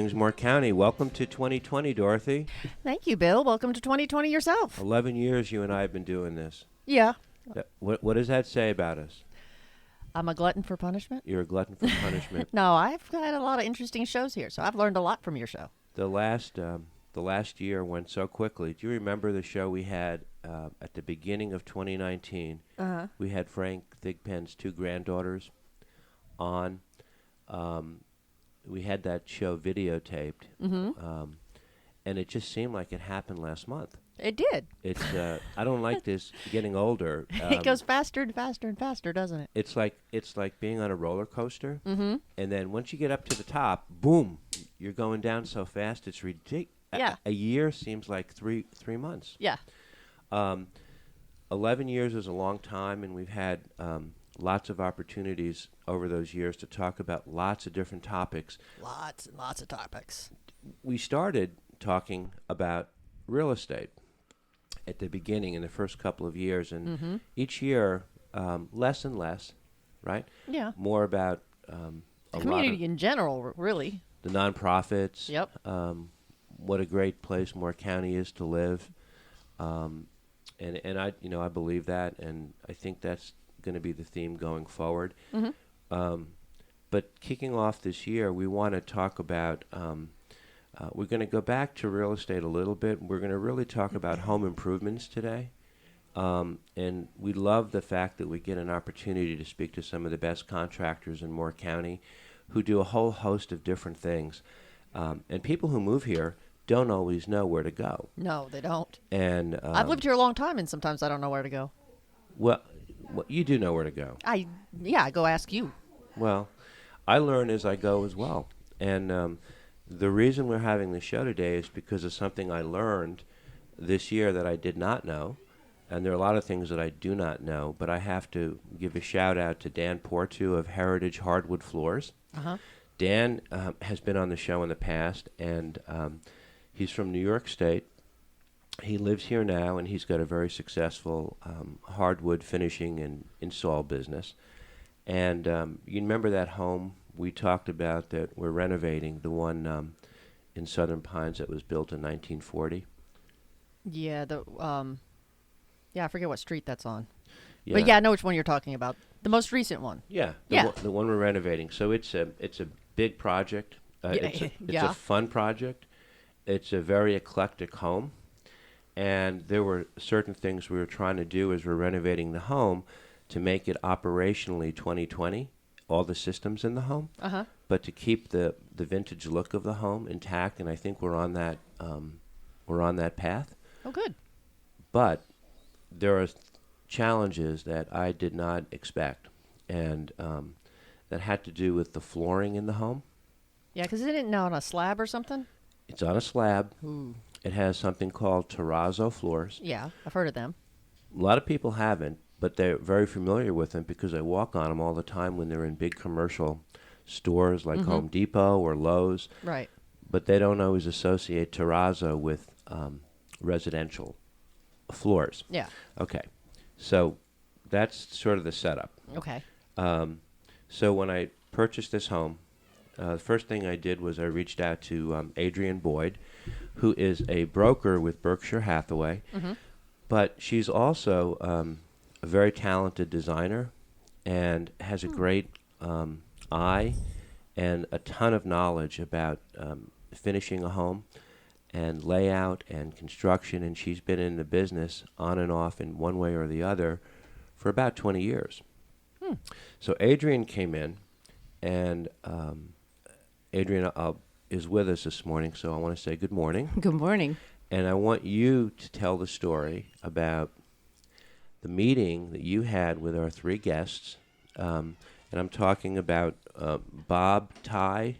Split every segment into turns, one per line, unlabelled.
Moore County. Welcome to 2020, Dorothy.
Thank you, Bill. Welcome to 2020 yourself.
11 years you and I have been doing this.
Yeah.
What does that say about us?
I'm a glutton for punishment?
You're a glutton for punishment.
No, I've had a lot of interesting shows here, so I've learned a lot from your show.
The last year went so quickly. Do you remember the show we had at the beginning of 2019?
Uh-huh.
We had Frank Thigpen's two granddaughters on. We had that show videotaped, and it just seemed like it happened last month.
It did.
It's I don't like this getting older.
It goes faster and faster and faster, doesn't it?
It's like being on a roller coaster,
Mm-hmm.
and then once you get up to the top, boom, you're going down so fast it's ridiculous.
Yeah.
A year seems like three months.
Yeah.
11 years is a long time, and we've had lots of opportunities over those years to talk about lots of different topics.
Lots and lots of topics.
We started talking about real estate at the beginning in the first couple of years, and each year less and less, right?
Yeah.
More about
The community in general, really.
the nonprofits.
Yep.
What a great place Moore County is to live, and I believe that, and I think that's going to be the theme going forward.
Mm-hmm.
But kicking off this year, we want to talk about. We're going to go back to real estate a little bit. We're going to really talk about home improvements today, and we love the fact that we get an opportunity to speak to some of the best contractors in Moore County, who do a whole host of different things, and people who move here don't always know where to go.
No, they don't.
And
I've lived here a long time, and sometimes I don't know where to go.
Well, you do know where to go.
I go ask you.
Well, I learn as I go as well. And the reason we're having the show today is because of something I learned this year that I did not know. And there are a lot of things that I do not know, but I have to give a shout out to Dan Portu of Heritage Hardwood Floors.
Uh-huh.
Dan has been on the show in the past, and he's from New York State. He lives here now, and he's got a very successful hardwood finishing and install business. And you remember that home we talked about that we're renovating, the one in Southern Pines that was built in 1940?
Yeah, I forget what street that's on.
Yeah.
But yeah, I know which one you're talking about. The most recent one.
Yeah, the one we're renovating. So it's a big project. It's a fun project. It's a very eclectic home. And there were certain things we were trying to do as we're renovating the home to make it operationally 2020, all the systems in the home, but to keep the vintage look of the home intact. And I think we're on that path.
Oh, good.
But there are challenges that I did not expect, and that had to do with the flooring in the home.
Yeah, because isn't it on a slab or something?
It's on a slab.
Ooh.
It has something called Terrazzo Floors.
Yeah, I've heard of them.
A lot of people haven't, but they're very familiar with them because they walk on them all the time when they're in big commercial stores like Home Depot or Lowe's.
Right.
But they don't always associate terrazzo with residential floors.
Yeah.
Okay. So that's sort of the setup.
Okay.
So when I purchased this home, the first thing I did was I reached out to Adrianne Boyd, who is a broker with Berkshire Hathaway, but she's also a very talented designer and has a great eye and a ton of knowledge about finishing a home and layout and construction, and she's been in the business on and off in one way or the other for about 20 years. So Adrianne came in, and Adrianne is with us this morning, so I want to say good morning.
Good morning.
And I want you to tell the story about the meeting that you had with our three guests. And I'm talking about Bob Tighe,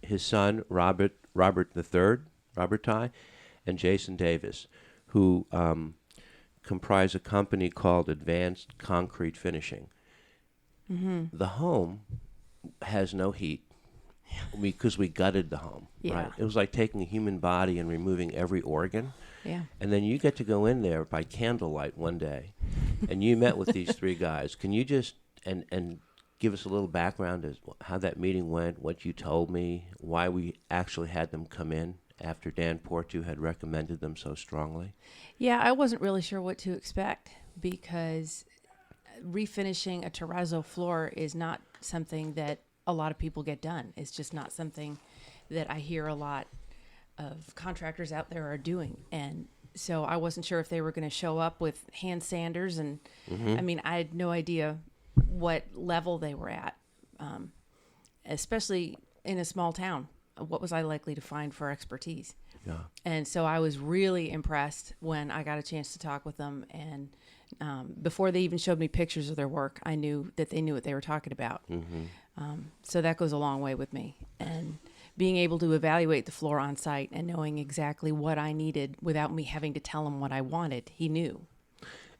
his son, Robert III, Robert Tighe, and Jason Davis, who comprise a company called Advanced Concrete Finishing. The home has no heat because we gutted the home.
Yeah.
Right? It was like taking a human body and removing every organ.
Yeah.
And then you get to go in there by candlelight one day, and you met with these three guys. Can you just and give us a little background as how that meeting went, what you told me, why we actually had them come in after Dan Portu had recommended them so strongly?
Yeah, I wasn't really sure what to expect because refinishing a terrazzo floor is not something that a lot of people get done. It's just not something that I hear a lot of contractors out there are doing. And so I wasn't sure if they were going to show up with hand sanders. And I mean, I had no idea what level they were at, especially in a small town. What was I likely to find for expertise?
Yeah.
And so I was really impressed when I got a chance to talk with them. And before they even showed me pictures of their work, I knew that they knew what they were talking about. So that goes a long way with me. And being able to evaluate the floor on site and knowing exactly what I needed without me having to tell him what I wanted, he knew.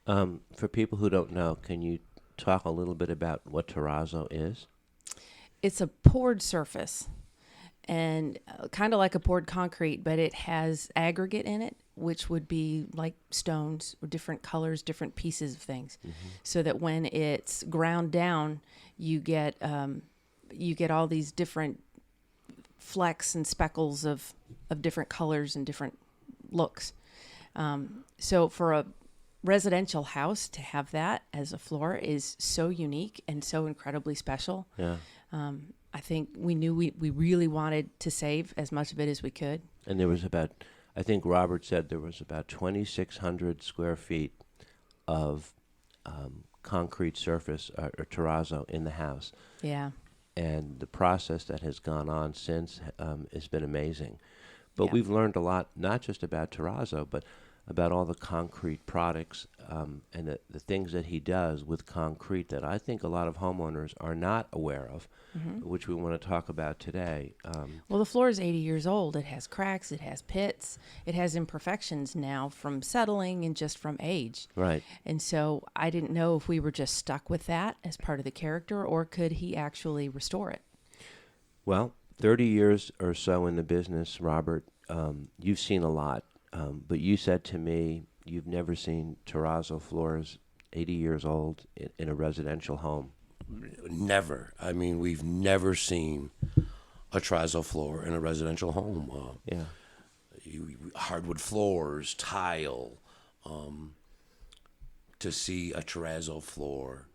For people who don't know, can you talk a little bit about what terrazzo is?
It's a poured surface and kind of like a poured concrete, but it has aggregate in it, which would be like stones or different colors, different pieces of things, so that when it's ground down, you get all these different flecks and speckles of different colors and different looks. So for a residential house to have that as a floor is so unique and so incredibly special.
Yeah.
I think we knew we really wanted to save as much of it as we could.
And there was about, I think Robert said there was about 2,600 square feet of concrete surface or terrazzo in the house.
Yeah.
And the process that has gone on since has been amazing. But
Yeah.
we've learned a lot, not just about terrazzo, but about all the concrete products and the things that he does with concrete that I think a lot of homeowners are not aware of, which we want to talk about today.
Well, the floor is 80 years old. It has cracks. It has pits. It has imperfections now from settling and just from age.
Right.
And so I didn't know if we were just stuck with that as part of the character or could he actually restore it?
Well, 30 years or so in the business, Robert, you've seen a lot. But you said to me you've never seen terrazzo floors 80 years old in a residential home.
Never. I mean, we've never seen a terrazzo floor in a residential home.
Yeah.
Hardwood floors, tile. To see a terrazzo floor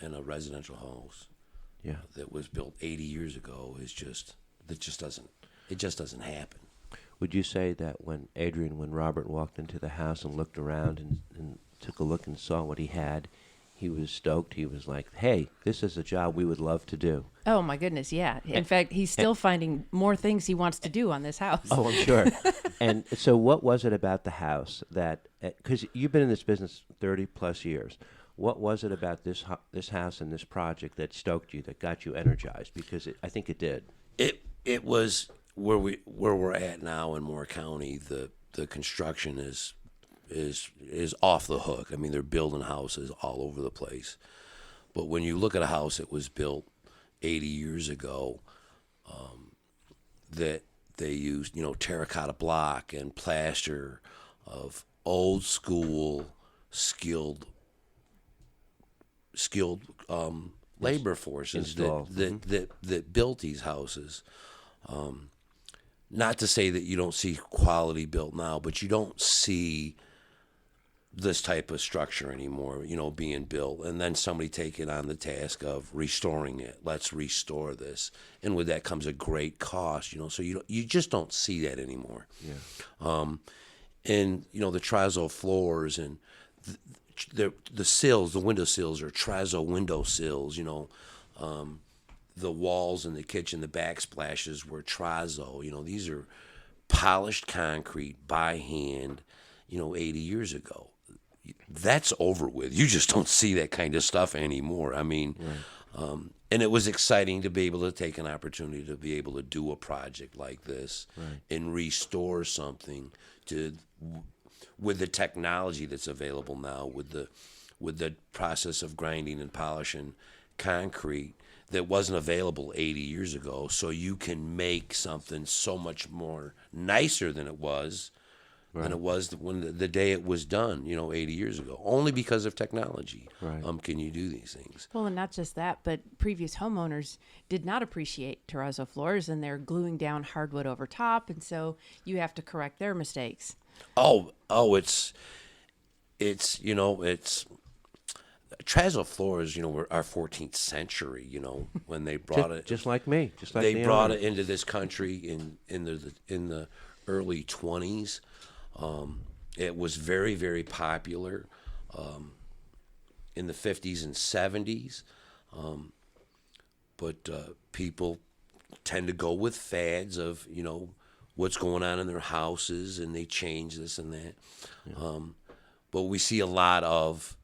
in a residential house that was built 80 years ago it just doesn't happen.
Would you say that when Robert walked into the house and looked around and took a look and saw what he had, he was stoked? He was like, hey, this is a job we would love to do.
Oh, my goodness, yeah. In fact, he's still finding more things he wants to do on this house.
Oh, I'm sure. And so what was it about the house that, because you've been in this business 30 plus years, what was it about this house and this project that stoked you, that got you energized? Because I think it did.
It was where we're at now in Moore County. The construction is off the hook. I mean, they're building houses all over the place. But when you look at a house that was built 80 years ago, that they used, terracotta block and plaster of old school skilled labor forces that built these houses. Not to say that you don't see quality built now, but you don't see this type of structure anymore, being built. And then somebody taking on the task of restoring it. Let's restore this. And with that comes a great cost, so you just don't see that anymore.
Yeah.
And, the terrazzo floors and the sills, the window sills are terrazzo window sills, the walls in the kitchen, the backsplashes were terrazzo. These are polished concrete by hand, 80 years ago. That's over with. You just don't see that kind of stuff anymore. I mean, and it was exciting to be able to take an opportunity to be able to do a project like this and restore something with the technology that's available now, with the process of grinding and polishing concrete that wasn't available 80 years ago. So you can make something so much more nicer than it was
Right.
than it was when the day it was done, 80 years ago. Only because of technology,
Right.
can you do these things.
Well, and not just that, but previous homeowners did not appreciate terrazzo floors, and they're gluing down hardwood over top, and so you have to correct their mistakes.
It's Terrazzo floors, were our 14th century, when they brought it.
Just like me. Just like
They
the
brought
owner.
it into this country in the early 20s. It was very, very popular in the 50s and 70s. But people tend to go with fads of, what's going on in their houses, and they change this and that. But we see a lot of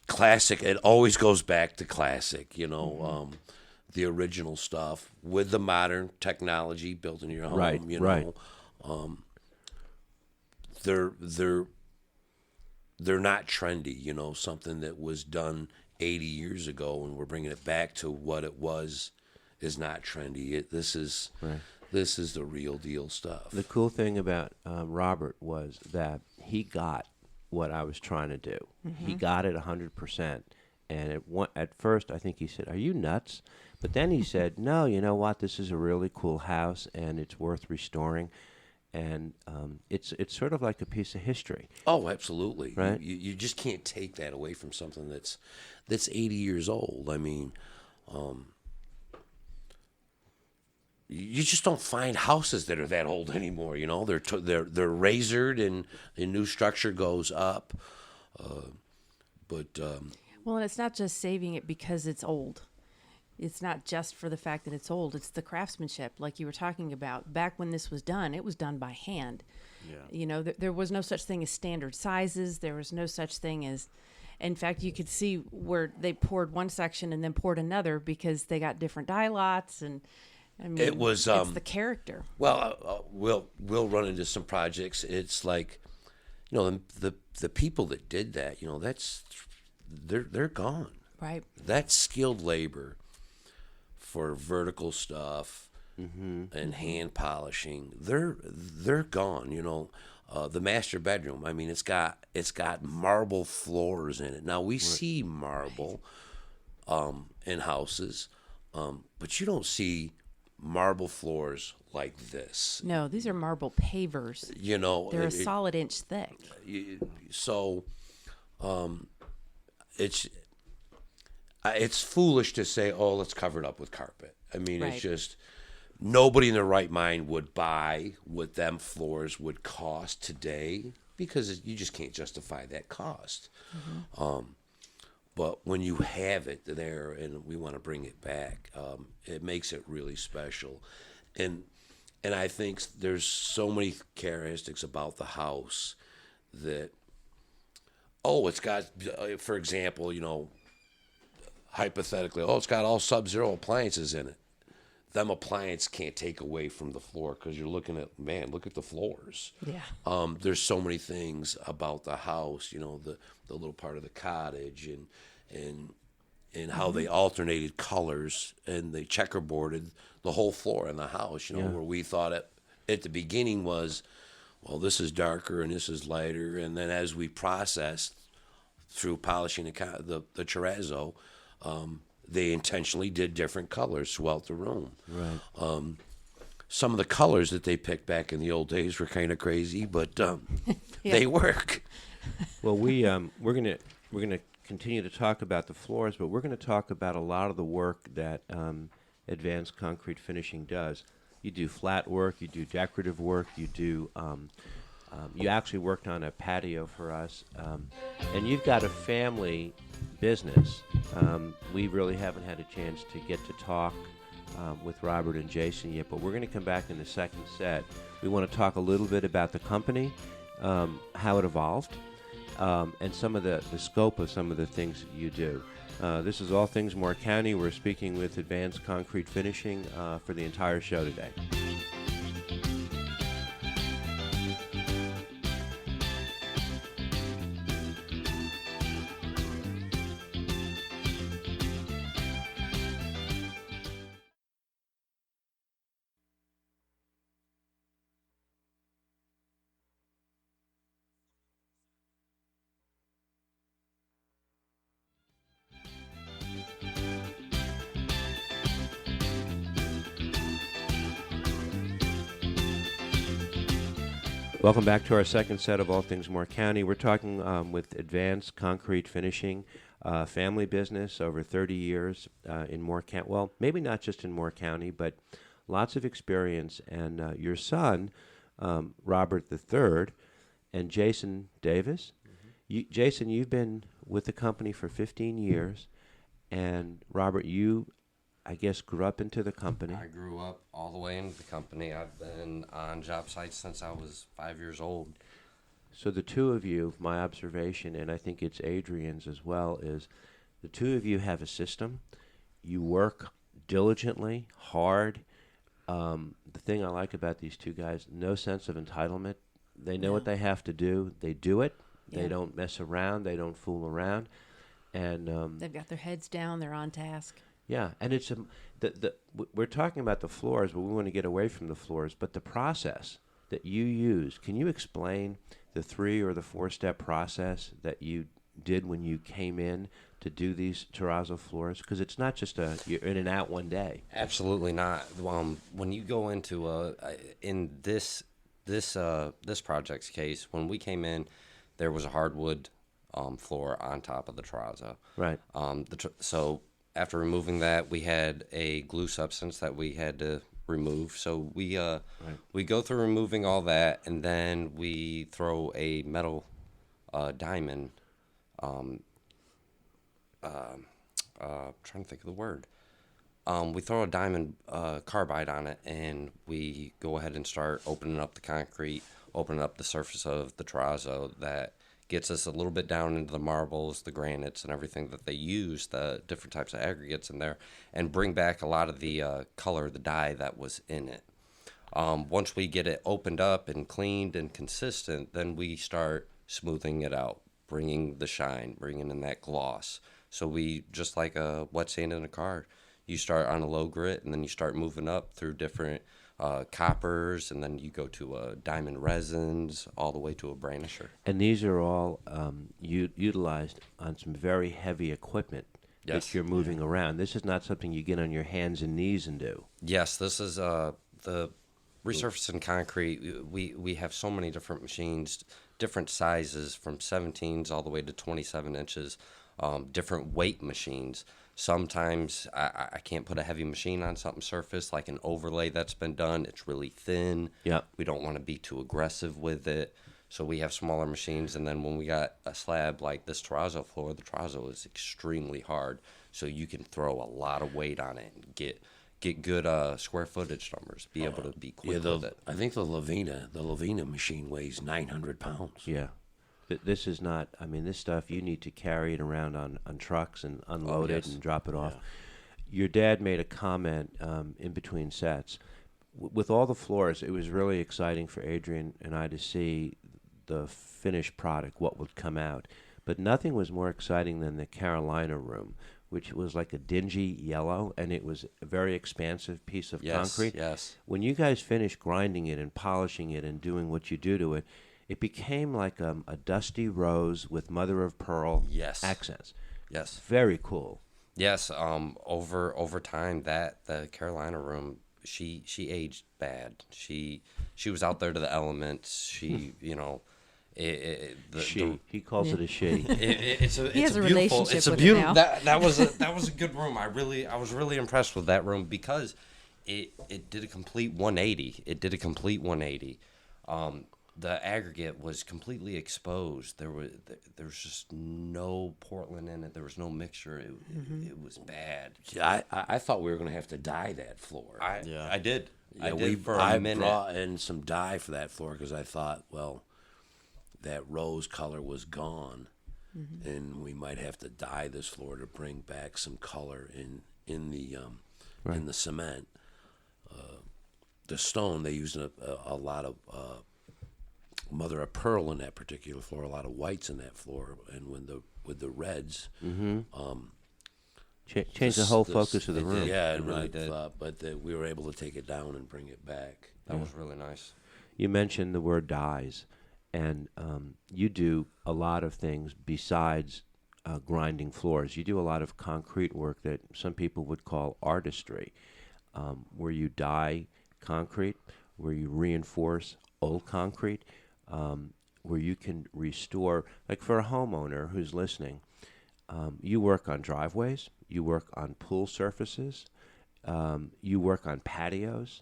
classic. It always goes back to classic, the original stuff with the modern technology built into your home.
Right, right.
They're not trendy. Something that was done 80 years ago, and we're bringing it back to what it was, is not trendy. This is the real deal stuff.
The cool thing about Robert was that he got what I was trying to do. He got it 100%. And at first, I think he said, "Are you nuts?" But then he said, "No, you know what? This is a really cool house, and it's worth restoring." And it's sort of like a piece of history.
Oh, absolutely.
Right?
You just can't take that away from something that's 80 years old. I mean, you just don't find houses that are that old anymore. They're razored, and the new structure goes up.
Well, and it's not just saving it because it's old. It's not just for the fact that it's old. It's the craftsmanship, like you were talking about. Back when this was done, it was done by hand. Yeah. There was no such thing as standard sizes. There was no such thing as, in fact, you could see where they poured one section and then poured another because they got different dye lots, and I mean,
It was,
it's the character.
Well, we'll run into some projects. It's like, the people that did that, they're gone.
Right.
That's skilled labor for vertical stuff and hand polishing. They're gone. The master bedroom. I mean, it's got marble floors in it. Now we see marble in houses, but you don't see marble floors like this.
No, these are marble pavers. They're a solid inch thick.
So, it's foolish to say, "Oh, let's cover it up with carpet." I mean,
Right.
It's just nobody in their right mind would buy what them floors would cost today, because you just can't justify that cost. But when you have it there and we want to bring it back, it makes it really special. And I think there's so many characteristics about the house that, it's got, for example, hypothetically, it's got all Sub-Zero appliances in it. Them appliances can't take away from the floor, because you're looking at, look at the floors.
Yeah.
There's so many things about the house, the little part of the cottage, and how they alternated colors, and they checkerboarded the whole floor in the house, where we thought at the beginning was, well, this is darker and this is lighter. And then as we processed through polishing the terrazzo, they intentionally did different colors throughout the room.
Right.
Some of the colors that they picked back in the old days were kind of crazy, but they work.
Well, we're gonna continue to talk about the floors, but we're going to talk about a lot of the work that Advanced Concrete Finishing does. You do flat work, you do decorative work, you actually worked on a patio for us, and you've got a family business. We really haven't had a chance to get to talk with Robert and Jason yet, but we're going to come back in the second set. We want to talk a little bit about the company, how it evolved, and some of the scope of some of the things that you do. This is All Things Moore County. We're speaking with Advanced Concrete Finishing for the entire show today. Welcome back to our second set of All Things Moore County. We're talking with Advanced Concrete Finishing, family business over 30 years in Moore County. Well, maybe not just in Moore County, but lots of experience. And your son, Robert III, and Jason Davis. Jason, you've been with the company for 15 years. And Robert, you, I guess, grew up into the company.
I grew up all the way into the company. I've been on job sites since I was 5 years old.
So the two of you, my observation, and I think it's Adrianne's as well, is the two of you have a system. You work diligently, hard. The thing I like about these two guys, no sense of entitlement. They know what they have to do. They do it. They
Yeah.
don't mess around. They don't fool around. And
They've got their heads down. They're on task.
yeah, and it's we're talking about the floors, but we want to get away from the floors. But the process that you use, can you explain the 3 or the 4-step process that you did when you came in to do these terrazzo floors? Because it's not just you're in and out one day.
Absolutely not. When you go into in this project's case, when we came in, there was a hardwood floor on top of the terrazzo.
Right.
So after removing that, we had a glue substance that we had to remove. So we go through removing all that, and then we throw a metal diamond. Trying to think of the word. We throw a diamond carbide on it, and we go ahead and start opening up the concrete, opening up the surface of the terrazzo. That gets us a little bit down into the marbles, the granites, and everything that they use, the different types of aggregates in there, and bring back a lot of the color, the dye that was in it. Once we get it opened up and cleaned and consistent, then we start smoothing it out, bringing the shine, bringing in that gloss. So we, just like a wet sand in a car, you start on a low grit, and then you start moving up through different coppers, and then you go to diamond resins, all the way to a burnisher.
And these are all utilized on some very heavy equipment
Yes.
that you're moving around. This is not something you get on your hands and knees and do.
Yes, this is the resurfacing concrete. We have so many different machines, different sizes, from 17s all the way to 27 inches, different weight machines. Sometimes I can't put a heavy machine on something surface, like an overlay that's been done. It's really thin.
Yeah.
We don't want to be too aggressive with it. So we have smaller machines. And then when we got a slab like this terrazzo floor, the terrazzo is extremely hard. So you can throw a lot of weight on it and get good square footage numbers, be able to be quick with it.
I think the Lavina machine weighs 900 pounds.
Yeah. This is not, I mean, this stuff, you need to carry it around on trucks and unload it
yes.
and drop it off. Your dad made a comment in between sets. With all the floors, it was really exciting for Adrian and I to see the finished product, what would come out. But nothing was more exciting than the Carolina room, which was like a dingy yellow, and it was a very expansive piece of concrete.
Yes.
When you guys finished grinding it and polishing it and doing what you do to it, it became like a dusty rose with mother of pearl
Yes.
accents.
Yes.
Very cool.
Yes. Over time, that the Carolina room, she aged bad. She was out there to the elements. She,
He calls it a she.
It's a
He has a
beautiful.
relationship
It's a
with it
beautiful.
now.
That was a good room. I was really impressed with that room because it did a complete 180. It did a complete 180. The aggregate was completely exposed. There was just no Portland in it. There was no mixture. It was bad.
Yeah, I thought we were going to have to dye that floor.
I did. I
Yeah,
did for a
I
minute.
brought in some dye for that floor because I thought, well, that rose color was gone, and we might have to dye this floor to bring back some color in the cement. The stone, they used a lot of mother of pearl in that particular floor, a lot of whites in that floor, and with the reds.
Change the whole focus of the room.
Yeah,
It really
I
did.
thought, but we were able to take it down and bring it back.
That was really nice.
You mentioned the word dyes, and you do a lot of things besides grinding floors. You do a lot of concrete work that some people would call artistry, where you dye concrete, where you reinforce old concrete. where you can restore, like for a homeowner who's listening, you work on driveways, you work on pool surfaces, you work on patios.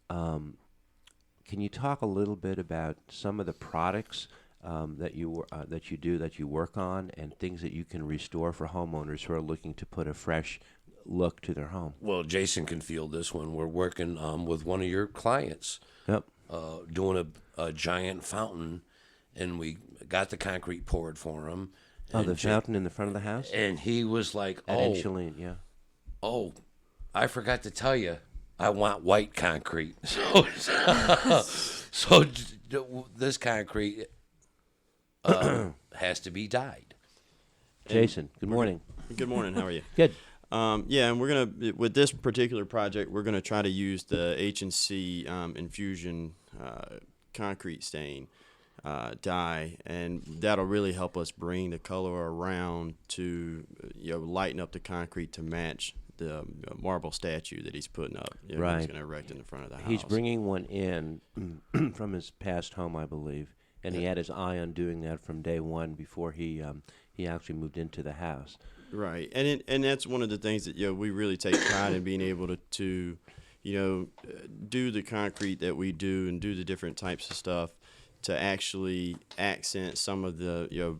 Can you talk a little bit about some of the products that you work on, and things that you can restore for homeowners who are looking to put a fresh look to their home?
Well, Jason can field this one. We're working with one of your clients,
Yep.
doing a giant fountain, and we got the concrete poured for him.
Oh,
And
the fountain in the front of the house?
And he was like,
At
"Oh,
Encheline, yeah.
oh, I forgot to tell you, I want white concrete." So this concrete has to be dyed.
Jason, good morning.
Good morning. How are you?
Good.
Yeah, and we're gonna with this particular project, we're gonna try to use the H&C infusion concrete stain dye, and that'll really help us bring the color around to lighten up the concrete to match the marble statue that he's putting up. He's
Right.
gonna erect in the front of the house.
He's bringing one in from his past home, I believe, and he had his eye on doing that from day one before he actually moved into the house.
Right, and that's one of the things that we really take pride in being able to do the concrete that we do and do the different types of stuff to actually accent some of the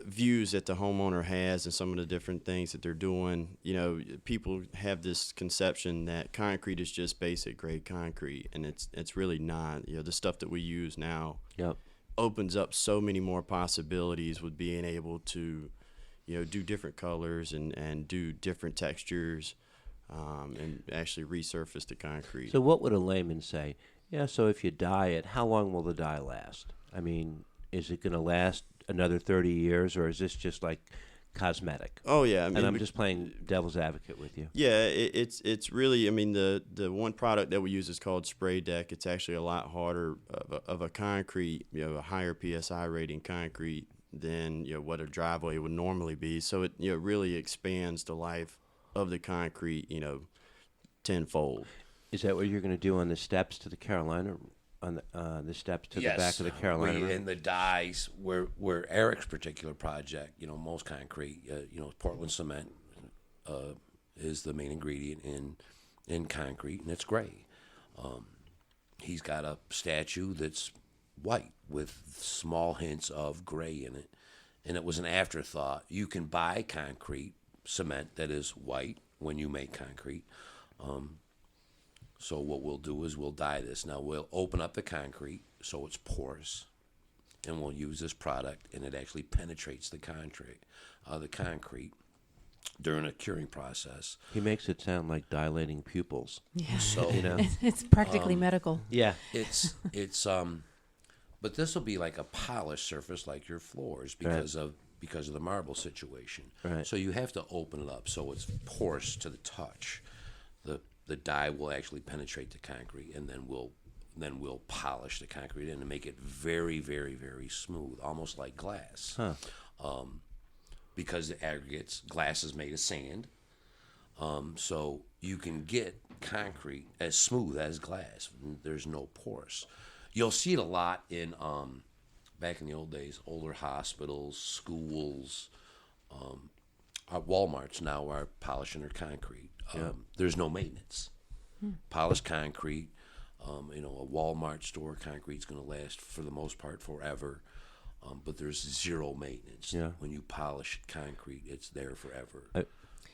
views that the homeowner has and some of the different things that they're doing. People have this conception that concrete is just basic grade concrete, and it's really not. The stuff that we use now
Yep.
opens up so many more possibilities with being able to do different colors and do different textures, and actually resurface the concrete.
So what would a layman say? Yeah, so if you dye it, how long will the dye last? I mean, is it going to last another 30 years, or is this just like cosmetic?
Oh yeah,
And I'm just playing devil's advocate with you.
Yeah, it's really. I mean, the one product that we use is called Spray Deck. It's actually a lot harder of a concrete, a higher PSI rating concrete than what a driveway would normally be. So it really expands the life of the concrete tenfold.
Is that what you're going to do on the steps to the Carolina, on the steps to the back of the Carolina room?
And the dyes, where Eric's particular project, most concrete, Portland cement is the main ingredient in concrete, and it's gray. He's got a statue that's white with small hints of gray in it, and it was an afterthought. You can buy concrete cement that is white when you make concrete. So what we'll do is we'll dye this. Now we'll open up the concrete so it's porous, and we'll use this product, and it actually penetrates the concrete during a curing process.
He makes it sound like dilating pupils.
Yeah.
So
It's practically medical.
Yeah.
it's but this will be like a polished surface like your floors because of the marble situation.
Right.
So you have to open it up so it's porous to the touch. The dye will actually penetrate the concrete, and then we'll polish the concrete in and make it very, very, very smooth, almost like glass.
Huh.
Because the glass is made of sand, so you can get concrete as smooth as glass. There's no pores. You'll see it a lot in back in the old days, older hospitals, schools. Our Walmarts now are polishing their concrete. There's no maintenance. Polished concrete, a Walmart store concrete's going to last for the most part forever, but there's zero maintenance.
Yeah.
When you polish concrete, it's there forever.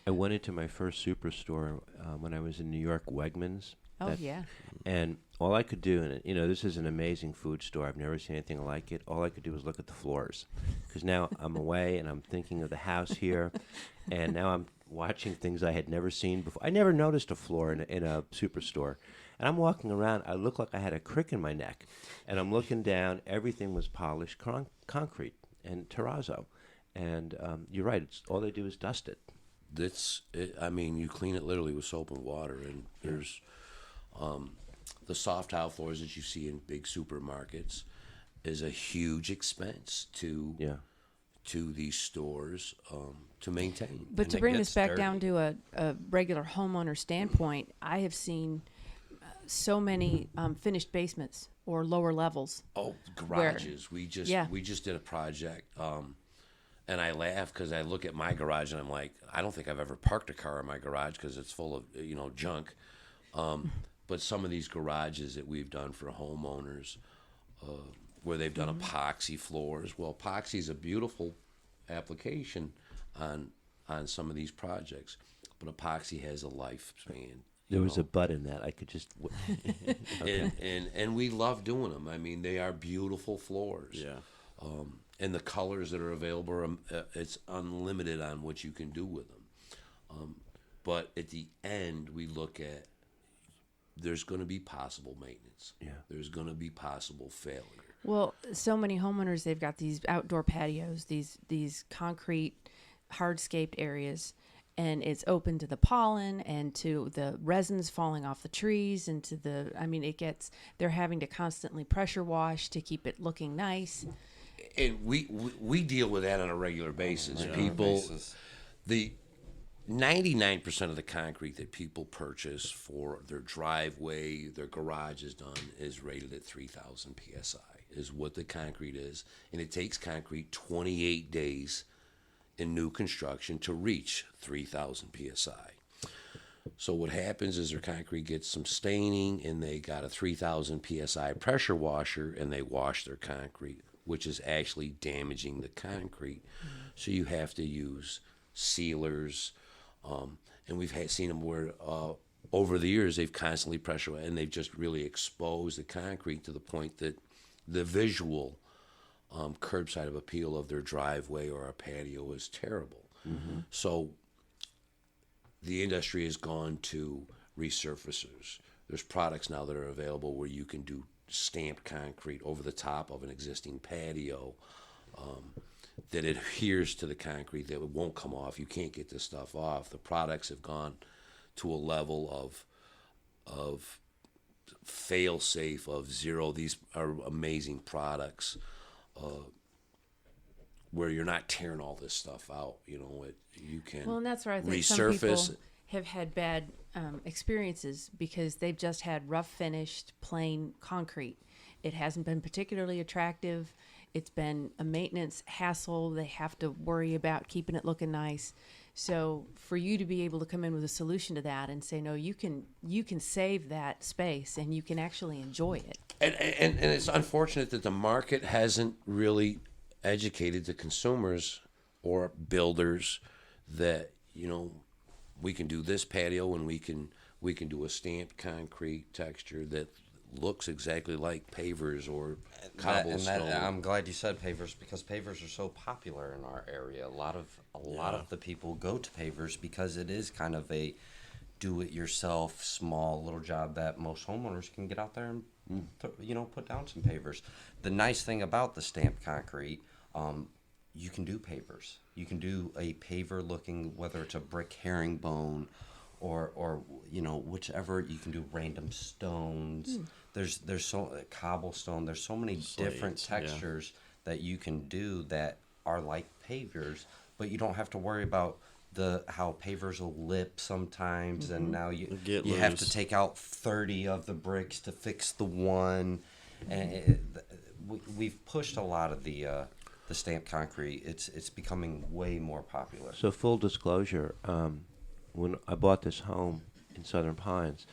I went into my first superstore when I was in New York, Wegmans.
Oh, yeah.
And all I could do, and this is an amazing food store. I've never seen anything like it. All I could do was look at the floors, because now I'm away and I'm thinking of the house here, and now I'm watching things I had never seen before. I never noticed a floor in a superstore. And I'm walking around. I look like I had a crick in my neck, and I'm looking down. Everything was polished concrete and terrazzo. And you're right. All they do is dust it.
You clean it literally with soap and water, and there's the soft tile floors that you see in big supermarkets is a huge expense to these stores to maintain.
But to bring this back down to a regular homeowner standpoint, I have seen so many finished basements or lower levels.
Oh, garages. We just
Yeah.
did a project, and I laugh because I look at my garage and I'm like, I don't think I've ever parked a car in my garage because it's full of junk. But some of these garages that we've done for homeowners, where they've done epoxy floors. Well, epoxy is a beautiful application on some of these projects, but epoxy has a lifespan.
There was a butt in that. I could just.
And we love doing them. I mean, they are beautiful floors.
Yeah.
And the colors that are available, it's unlimited on what you can do with them. But at the end, we look at there's going to be possible maintenance.
Yeah.
There's going to be possible failure.
Well, so many homeowners, they've got these outdoor patios, these concrete hardscaped areas, and it's open to the pollen and to the resins falling off the trees and to they're having to constantly pressure wash to keep it looking nice.
And we deal with that on a regular basis. People, the 99% of the concrete that people purchase for their driveway, their garage is done, is rated at 3,000 psi, is what the concrete is. And it takes concrete 28 days in new construction to reach 3,000 psi. So what happens is their concrete gets some staining, and they got a 3,000 psi pressure washer, and they wash their concrete, which is actually damaging the concrete. So you have to use sealers, and we've seen them where over the years they've constantly pressure, and they've just really exposed the concrete to the point that the visual curbside of appeal of their driveway or a patio is terrible. So the industry has gone to resurfacers. There's products now that are available where you can do stamped concrete over the top of an existing patio that adheres to the concrete, that it won't come off. You can't get this stuff off. The products have gone to a level of fail-safe, of zero. These are amazing products where you're not tearing all this stuff out. You can
Well, and that's where I think
resurface.
some people have had bad experiences because they've just had rough finished plain concrete. It hasn't been particularly attractive. It's been a maintenance hassle. They have to worry about keeping it looking nice. So for you to be able to come in with a solution to that and say, no, you can save that space and you can actually enjoy it.
And it's unfortunate that the market hasn't really educated the consumers or builders that we can do this patio and we can do a stamped concrete texture that looks exactly like pavers or cobblestone.
I'm glad you said pavers, because pavers are so popular in our area. A lot of the people go to pavers because it is kind of a do-it-yourself small little job that most homeowners can get out there and put down some pavers. The nice thing about the stamped concrete, you can do pavers. You can do a paver looking, whether it's a brick herringbone or whichever. You can do random stones. There's so cobblestone. There's so many different textures that you can do that are like pavers, but you don't have to worry about how pavers will lip sometimes, and now you have to take out 30 of the bricks to fix the one. And we've pushed a lot of the stamped concrete. It's becoming way more popular.
So full disclosure, when I bought this home in Southern Pines,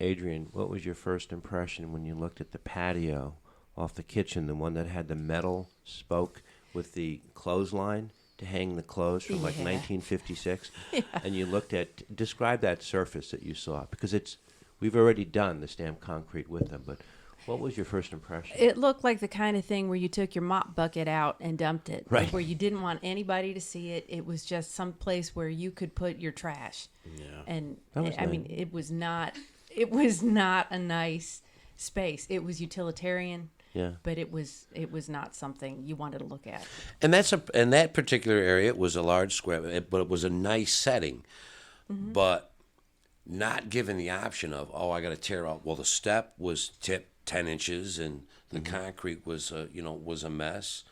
Adrianne, what was your first impression when you looked at the patio off the kitchen, the one that had the metal spoke with the clothesline to hang the clothes from like 1956? And you looked at, describe that surface that you saw, because we've already done the stamped concrete with them, but what was your first impression?
It looked like the kind of thing where you took your mop bucket out and dumped it.
Right.
Where you didn't want anybody to see it. It was just some place where you could put your trash.
Yeah.
And
nice.
mean, it was not a nice space. It was utilitarian.
Yeah.
But it was not something you wanted to look at.
And in that particular area, it was a large square, but it was a nice setting. But not given the option of, I got to tear out. Well, the step was tipped 10 inches, and the concrete was a mess.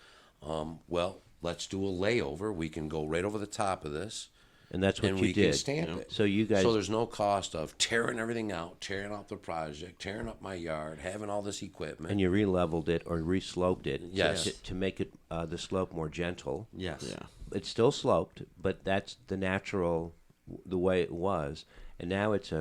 Well, let's do a layover. We can go right over the top of this,
And that's what
and
you
we
did.
can stamp it.
So you guys.
So there's no cost of tearing everything out, tearing up the project, tearing up my yard, having all this equipment.
And you re-leveled it or re-sloped it.
Yes.
To make it the slope more gentle.
Yes.
Yeah.
It's still sloped, but that's the natural, the way it was. And now it's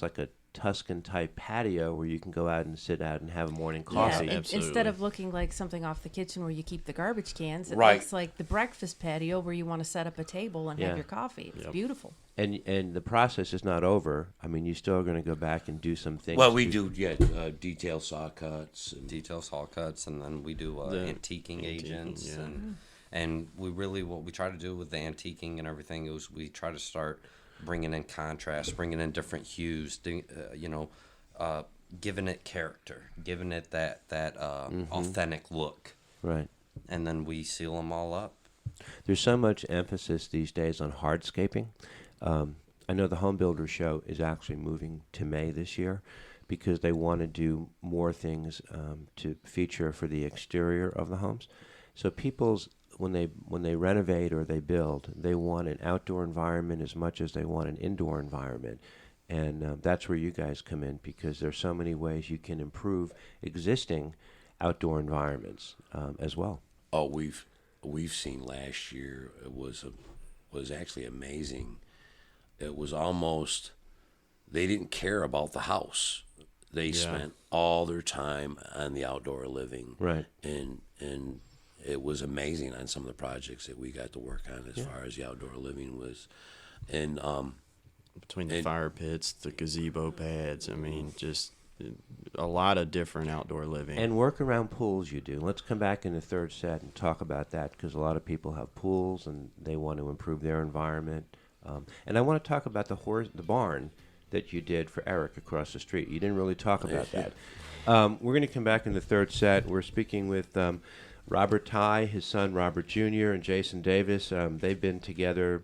like a Tuscan type patio where you can go out and sit out and have a morning coffee.
Yeah, absolutely.
Instead of looking like something off the kitchen where you keep the garbage cans, it
Right.
looks like the breakfast patio where you want to set up a table and
Yeah.
have your coffee. It's
Yep.
beautiful.
And the process is not over. I mean, you still are going to go back and do some things.
Well, we do detail saw cuts. And
Detail saw cuts, and then we do
The
antiquing agents,
yeah.
and we really, what we try to do with the antiquing and everything is we try to start bringing in contrast, bringing in different hues, giving it character, giving it that authentic look,
Right.
and then we seal them all up.
There's so much emphasis these days on hardscaping. I know the Home Builder Show is actually moving to May this year because they want to do more things to feature for the exterior of the homes. So when they renovate or they build, they want an outdoor environment as much as they want an indoor environment. And that's where you guys come in because there's so many ways you can improve existing outdoor environments as well.
Oh, we've seen last year. It was actually amazing. It was almost they didn't care about the house. They spent all their time on the outdoor living,
Right.
And it was amazing on some of the projects that we got to work on as far as the outdoor living was, and
Between the fire pits, the gazebo pads, I mean, just a lot of different outdoor living.
And work around pools you do. Let's come back in the third set and talk about that because a lot of people have pools and they want to improve their environment. And I want to talk about the barn that you did for Eric across the street. You didn't really talk about that. We're going to come back in the third set. We're speaking with Robert Tighe, his son Robert Jr., and Jason Davis. They've been together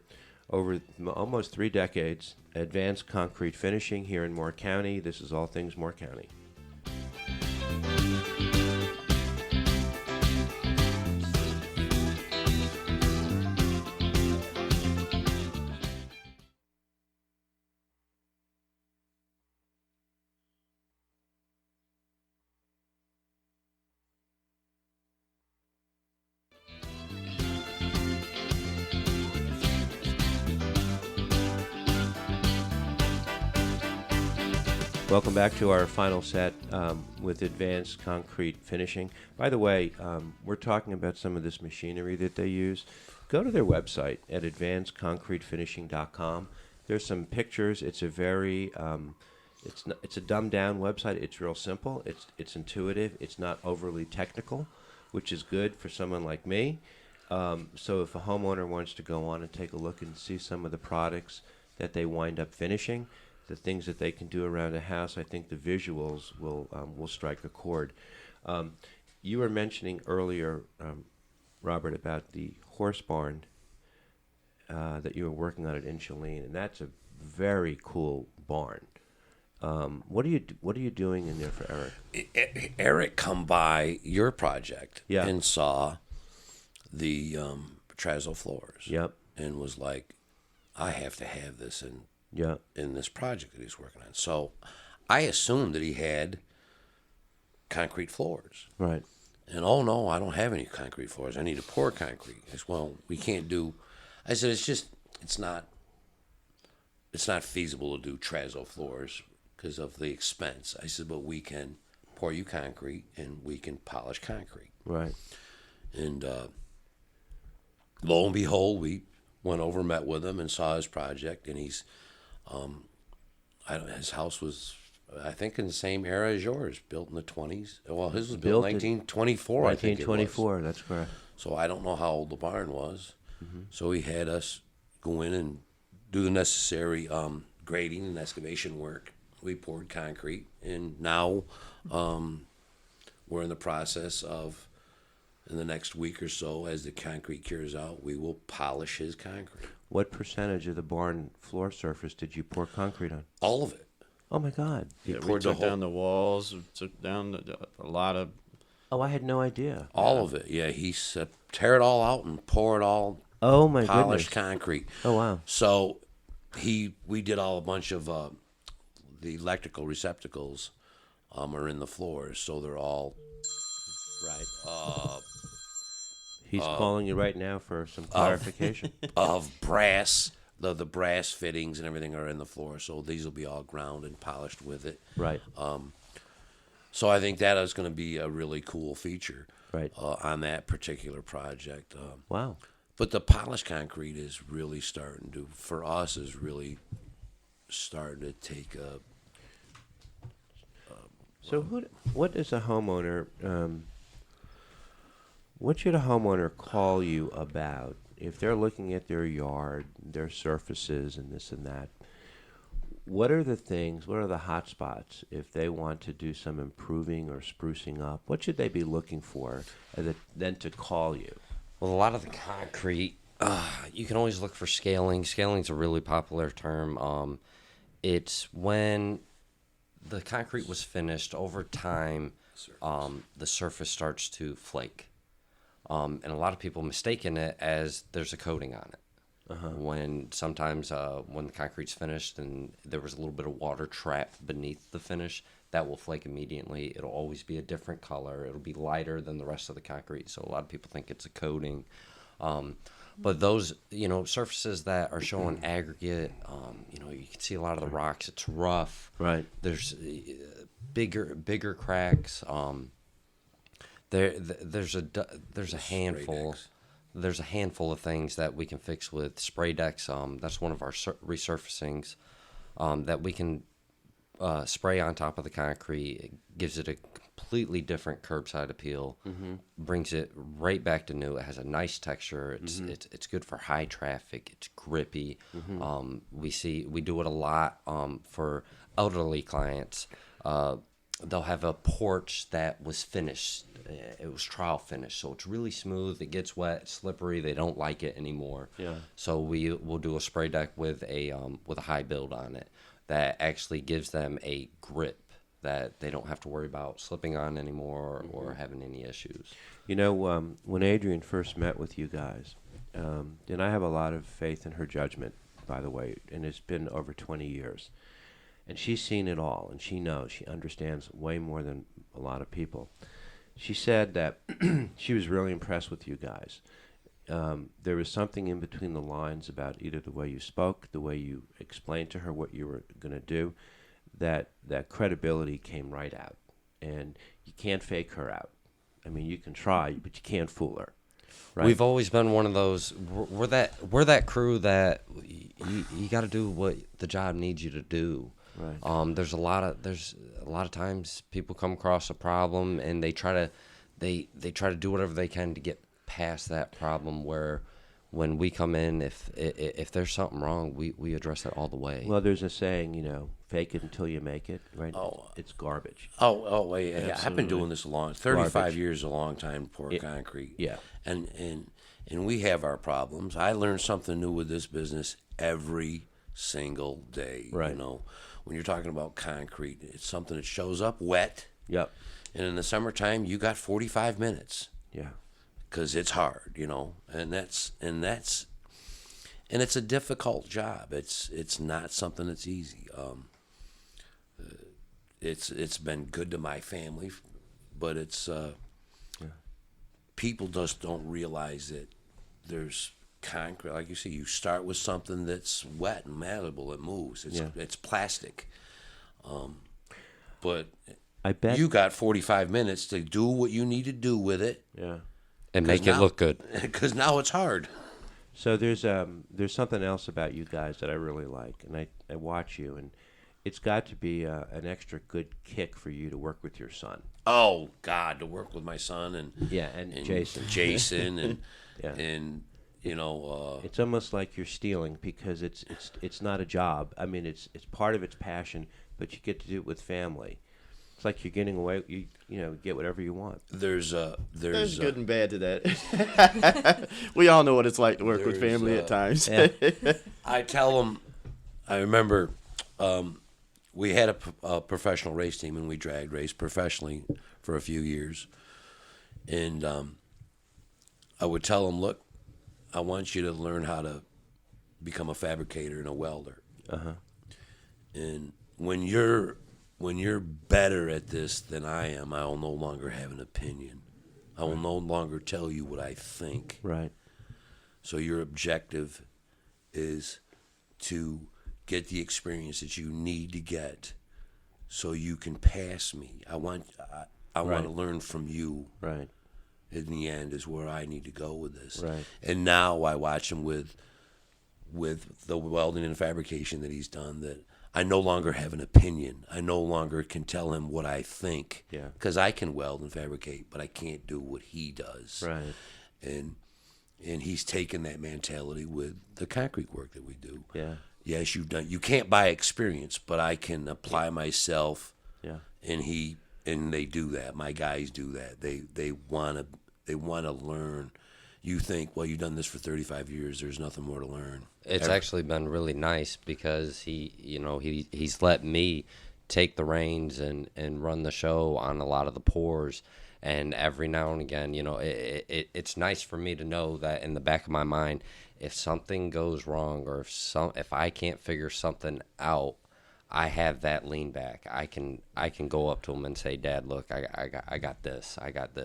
over almost 3 decades. Advanced concrete finishing here in Moore County. This is All Things Moore County. Welcome back to our final set with Advanced Concrete Finishing. By the way, we're talking about some of this machinery that they use. Go to their website at advancedconcretefinishing.com. There's some pictures. It's a very it's a dumbed down website. It's real simple. It's intuitive. It's not overly technical, which is good for someone like me. So if a homeowner wants to go on and take a look and see some of the products that they wind up finishing, the things that they can do around a house, I think the visuals will strike a chord. You were mentioning earlier, Robert, about the horse barn that you were working on at Inchaline, and that's a very cool barn. What are you doing in there for Eric?
Eric come by your project
Yeah.
and saw the Terrazzo Floors.
Yep.
And was like, I have to have this in
Yeah.
this project that he's working on. So I assumed that he had concrete floors.
Right.
And oh no, I don't have any concrete floors. I need to pour concrete. I said, well, we can't do. I said, it's not feasible to do Terrazzo floors because of the expense. I said, but we can pour you concrete and we can polish concrete.
Right.
And lo and behold, we went over, met with him, and saw his project. And he's, his house was, I think, in the same era as yours, built in the 20s. Well, his was built in 1924, I think it was.
1924. That's correct.
So I don't know how old the barn was.
Mm-hmm.
So he had us go in and do the necessary grading and excavation work. We poured concrete, and now we're in the process of, in the next week or so, as the concrete cures out, we will polish his concrete.
What percentage of the barn floor surface did you pour concrete on?
All of it.
Oh my God!
Yeah, we
poured the
took
whole-
down the walls, took down a lot of.
Oh, I had no idea.
All of it. Yeah, he said, tear it all out and pour it all
Oh my
polished
goodness.
concrete.
Oh wow.
So we did a bunch of the electrical receptacles are in the floors, so they're all
Right. He's calling you right now for some clarification.
of brass. The brass fittings and everything are in the floor, so these will be all ground and polished with it.
Right.
So I think that is going to be a really cool feature
Right.
on that particular project.
Wow.
But the polished concrete is really starting to, for us, is really starting to take a.
So what is a homeowner? What should a homeowner call you about if they're looking at their yard, their surfaces, and this and that? What are the things? What are the hot spots if they want to do some improving or sprucing up? What should they be looking for then to call you?
Well, a lot of the concrete, you can always look for scaling. Scaling's a really popular term. It's when the concrete was finished, over time, the surface starts to flake. And a lot of people mistaken it as there's a coating on it. When sometimes when the concrete's finished and there was a little bit of water trapped beneath the finish, that will flake immediately. It'll always be a different color. It'll be lighter than the rest of the concrete. So a lot of people think it's a coating. But those, surfaces that are showing aggregate, you can see a lot of the rocks. It's rough.
Right.
There's bigger cracks. There's a handful.
decks.
There's a handful of things that we can fix with spray decks. That's one of our resurfacings that we can spray on top of the concrete. It gives it a completely different curbside appeal. Brings it right back to new. It has a nice texture. It's good for high traffic. It's grippy. We do it a lot for elderly clients. They'll have a porch that was finished. It was trial finished, so it's really smooth. It gets wet, slippery. They don't like it anymore.
Yeah.
So we'll do a spray deck with a high build on it that actually gives them a grip that they don't have to worry about slipping on anymore or having any issues.
When Adrianne first met with you guys, and I have a lot of faith in her judgment, by the way, and it's been over 20 years. And she's seen it all, and she knows, she understands way more than a lot of people. She said that she was really impressed with you guys. There was something in between the lines about either the way you spoke, the way you explained to her what you were going to do, that credibility came right out. And you can't fake her out. I mean, you can try, but you can't fool her. Right?
We've always been one of those. We're that crew that you got to do what the job needs you to do.
Right.
There's a lot of times people come across a problem and they try to do whatever they can to get past that problem. Where when we come in, if there's something wrong, we address it all the way.
Well, there's a saying, fake it until you make it. Right.
Oh.
It's garbage.
Wait, yeah, I've been
Absolutely.
doing this a long, 35
Garbage.
years, a long time to pour concrete.
Yeah.
And we have our problems. I learn something new with this business every single day.
Right.
When you're talking about concrete, it's something that shows up wet.
Yep.
And in the summertime, you got 45 minutes
Yeah.
because it's hard, and it's a difficult job. It's not something that's easy. It's been good to my family, but it's people just don't realize that there's concrete. Like you see, you start with something that's wet and malleable. It moves. It's plastic. But
I bet
you got 45 minutes to do what you need to do with it.
Yeah.
And make it look good.
Because now it's hard.
So there's something else about you guys that I really like, and I watch you, and it's got to be an extra good kick for you to work with your son.
Oh God, to work with my son and
Jason,
and
Yeah.
and
It's almost like you're stealing because it's not a job. I mean, it's part of its passion, but you get to do it with family. It's like you're getting away. You get whatever you want.
There's good and bad to that. We all know what it's like to work with family at times.
Yeah.
I tell them. I remember we had a professional race team, and we drag raced professionally for a few years. And I would tell them, look, I want you to learn how to become a fabricator and a welder. And when you're better at this than I am, I will no longer have an opinion. I will no longer tell you what I think.
Right.
So your objective is to get the experience that you need to get so you can pass me. I want to learn from you.
Right.
In the end is where I need to go with this.
Right.
And now I watch him with the welding and fabrication that he's done, that I no longer have an opinion. I no longer can tell him what I think.
Yeah.
Because I can weld and fabricate, but I can't do what he does.
Right.
And he's taken that mentality with the concrete work that we do.
Yeah.
Yes, you can't buy experience, but I can apply myself.
Yeah.
And they do that. My guys do that. They want to learn. You think, well, you've done this for 35 years. There's nothing more to learn.
It's actually been really nice because he's let me take the reins and run the show on a lot of the pours. And every now and again, it's nice for me to know that in the back of my mind, if something goes wrong or if I can't figure something out, I have that lean back. I can go up to him and say, Dad, look, I got this.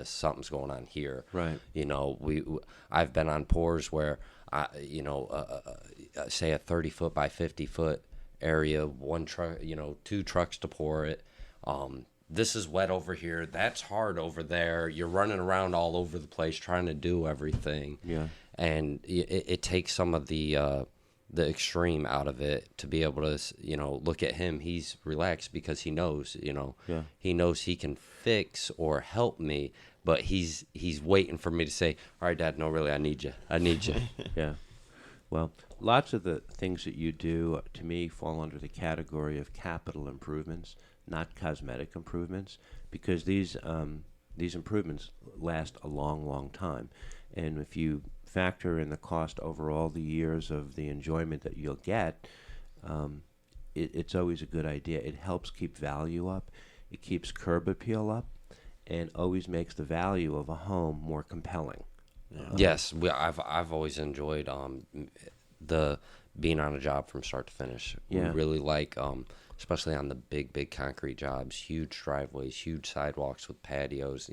Something's going on here.
Right.
I've been on pours where say a 30 foot by 50 foot area, one truck, 2 trucks to pour it. This is wet over here. That's hard over there. You're running around all over the place trying to do everything.
Yeah.
And it takes some of the extreme out of it to be able to, look at him. He's relaxed because he knows,
Yeah.
he knows he can fix or help me, but he's waiting for me to say, all right, Dad, no, really, I need you.
Yeah. Well, lots of the things that you do, to me, fall under the category of capital improvements, not cosmetic improvements, because these improvements last a long, long time. And if you factor in the cost over all the years of the enjoyment that you'll get, it's always a good idea. It helps keep value up. It keeps curb appeal up, and always makes the value of a home more compelling.
Yes, I've always enjoyed the being on a job from start to finish.
Yeah.
We really like, especially on the big concrete jobs, huge driveways, huge sidewalks with patios.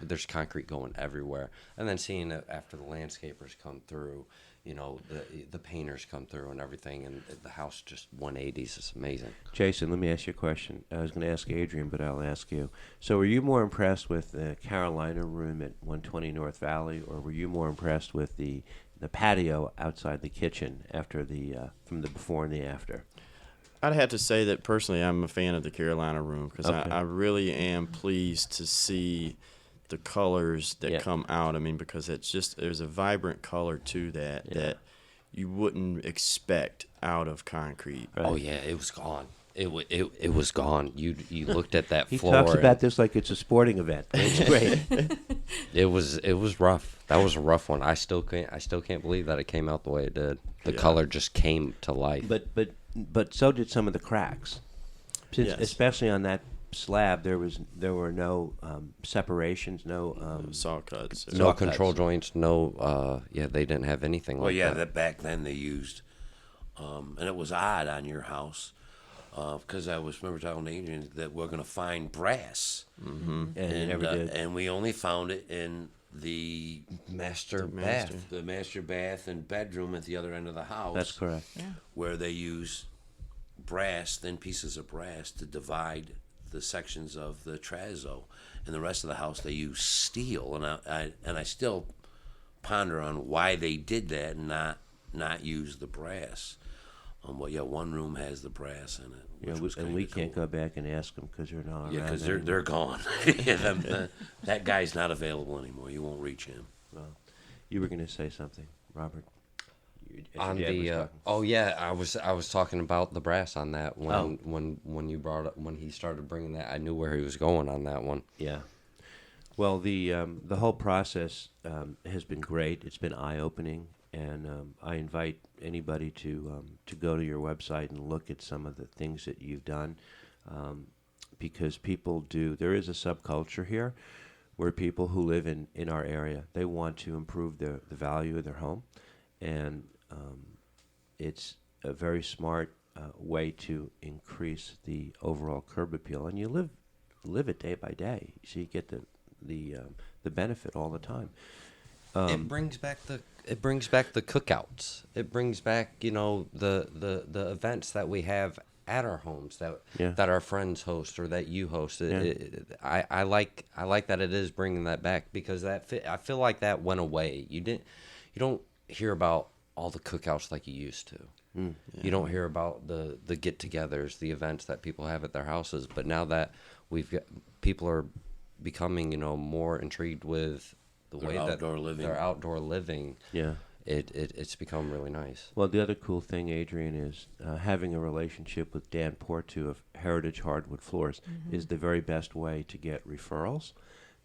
There's concrete going everywhere, and then seeing it after the landscapers come through, the painters come through and everything, and the house just 180s. It's amazing.
Jason, let me ask you a question. I was going to ask Adrianne, but I'll ask you. So were you more impressed with the Carolina room at 120 North Valley, or were you more impressed with the patio outside the kitchen after from the before and the after?
I'd have to say that personally I'm a fan of the Carolina room because
Okay.
I really am pleased to see the colors that come out. I mean, because there's a vibrant color to that you wouldn't expect out of concrete.
Right.
Oh yeah, it was gone. It was gone. You looked at that
He
floor.
talks about this like it's a sporting event. It's great.
It was rough. That was a rough one. I still can't believe that it came out the way it did. The color just came to life.
But so did some of the cracks. Since,
Yes.
especially on that slab, there were no separations, no
Saw cuts.
no
saw
control
cuts.
joints. No. They didn't have anything
Well,
like
yeah,
that.
that back then they used, and it was odd on your house, because I remember telling Adrian that we're going to find brass,
and you never did.
and we only found it in the
Master
master.
bath.
the master bath and bedroom at the other end of the house.
That's correct.
Where they use brass, thin pieces of brass, to divide the sections of the Terrazzo, and the rest of the house they use steel. And I still ponder on why they did that and not use the brass. Well, yeah, one room has the brass in it.
Yeah,
Which was
and
kinda
we can't
cool.
go back and ask them because they're not around.
Yeah, because
anymore.
they're gone. That guy's not available anymore. You won't reach him.
Well, you were going to say something, Robert.
On
Your dad was
the
talking.
I was talking about the brass on that
Oh.
when you brought up when he started bringing that. I knew where he was going on that one.
Yeah. Well, the whole process has been great. It's been eye-opening, and I invite anybody to go to your website and look at some of the things that you've done, because people do. There is a subculture here where people who live in our area, they want to improve the value of their home, and it's a very smart way to increase the overall curb appeal, and you live it day by day, so you get the benefit all the time.
It brings back the cookouts. It brings back the events that we have at our homes that our friends host or that you host. I like that it is bringing that back, because I feel like that went away. You don't hear about all the cookouts like you used to. You don't hear about the get-togethers, the events that people have at their houses. But now that people are becoming more intrigued with the way that they're outdoor living. Yeah. It's become really nice.
Well, the other cool thing, Adrian, is having a relationship with Dan Portu of Heritage Hardwood Floors is the very best way to get referrals,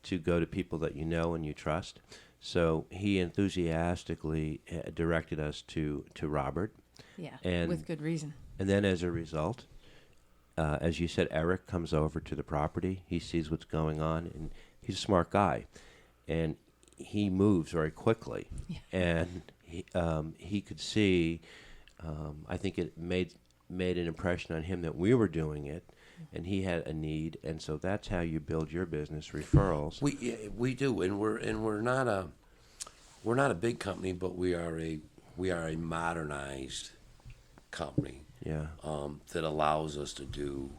to go to people that you know and you trust. So he enthusiastically directed us to Robert.
Yeah,
and
with good reason.
And then as a result, as you said, Eric comes over to the property. He sees what's going on, and he's a smart guy. And he moves very quickly. Yeah. And he could see, I think it made an impression on him that we were doing it, and he had a need. And so that's how you build your business, referrals.
We do, and we're not a big company, but we are a modernized company.
Yeah.
That allows us to do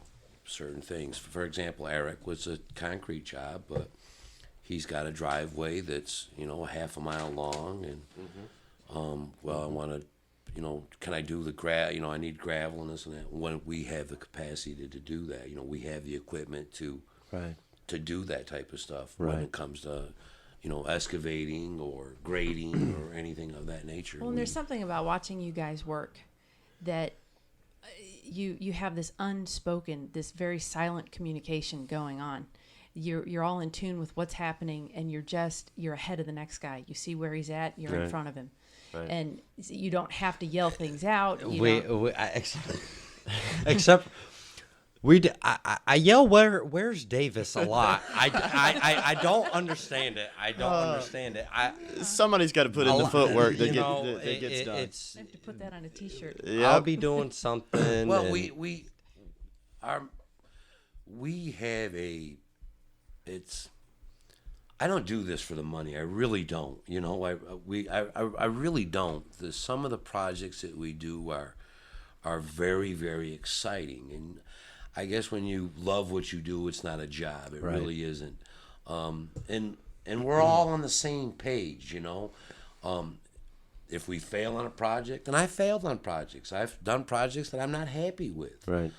certain things. For example, Eric was a concrete job, but he's got a driveway that's a half a mile long, and I want to, can I do the I need gravel and this and that. When we have the capacity to do that, we have the equipment to do that type of stuff. When it comes to excavating or grading or anything of that nature.
Well, and there's something about watching you guys work that you have this unspoken, this very silent communication going on. You're all in tune with what's happening, and you're ahead of the next guy. You see where he's at, you're in front of him, and you don't have to yell things out.
Except I yell where's Davis a lot. I don't understand it. I don't understand it.
Somebody's got to put in the footwork that gets done.
I have to put that on a T-shirt.
Yep.
I'll be doing something.
Well, we have a. I don't do this for the money. I really don't. I really don't. Some of the projects that we do are very, very exciting, and I guess when you love what you do, it's not a job. It really isn't. And we're all on the same page, If we fail on a project, and I failed on projects. I've done projects that I'm not happy with.
Right.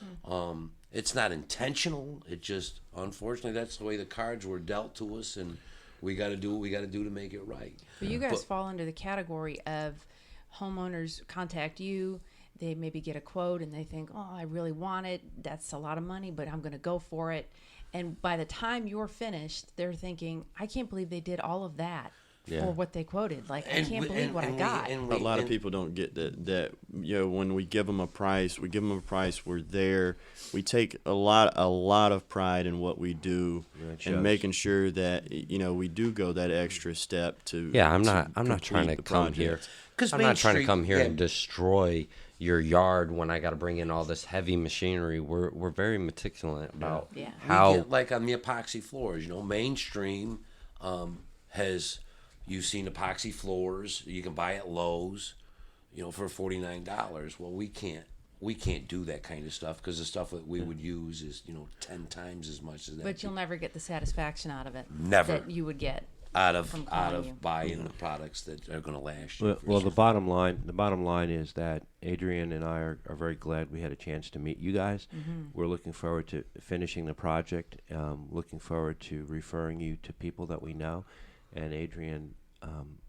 It's not intentional. It just, unfortunately, that's the way the cards were dealt to us, and we got to do what we got to do to make it right.
But you guys fall under the category of homeowners contact you. They maybe get a quote and they think, oh, I really want it. That's a lot of money, but I'm going to go for it. And by the time you're finished, they're thinking, I can't believe they did all of that for what they quoted. Like, I can't believe what I got.
A lot of people don't get that when we give them a price, we're there. We take a lot of pride in what we do, and making sure that we do go that extra step to.
Yeah, I'm not trying to come here. I'm not trying to come here and destroy your yard when I got to bring in all this heavy machinery. We're very meticulous about how.
We get, like on the epoxy floors, Mainstream has. You've seen epoxy floors. You can buy at Lowe's, for $49. Well, we can't do that kind of stuff, because the stuff that we would use is 10 times as much as that.
But you'll never get the satisfaction out of it.
Never.
That you would get
out of buying the products that are going to last you.
Well, the bottom line is that Adrian and I are very glad we had a chance to meet you guys. We're looking forward to finishing the project. Looking forward to referring you to people that we know. And Adrian,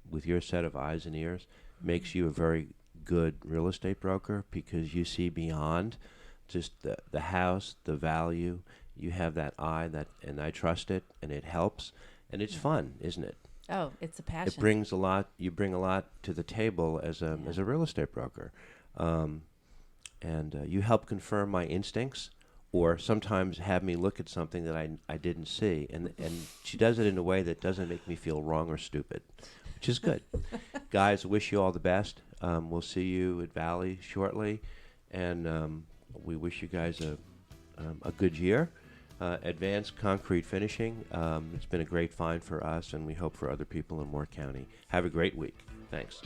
with your set of eyes and ears, makes you a very good real estate broker, because you see beyond just the house, the value. You have that eye, and I trust it, and it helps, and it's fun, isn't it?
Oh, it's a passion.
It brings a lot. You bring a lot to the table as a real estate broker, and you help confirm my instincts or sometimes have me look at something that I didn't see. And she does it in a way that doesn't make me feel wrong or stupid, which is good. Guys, wish you all the best. We'll see you at Valley shortly, and we wish you guys a good year. Advanced Concrete Finishing. It's been a great find for us, and we hope for other people in Moore County. Have a great week. Thanks.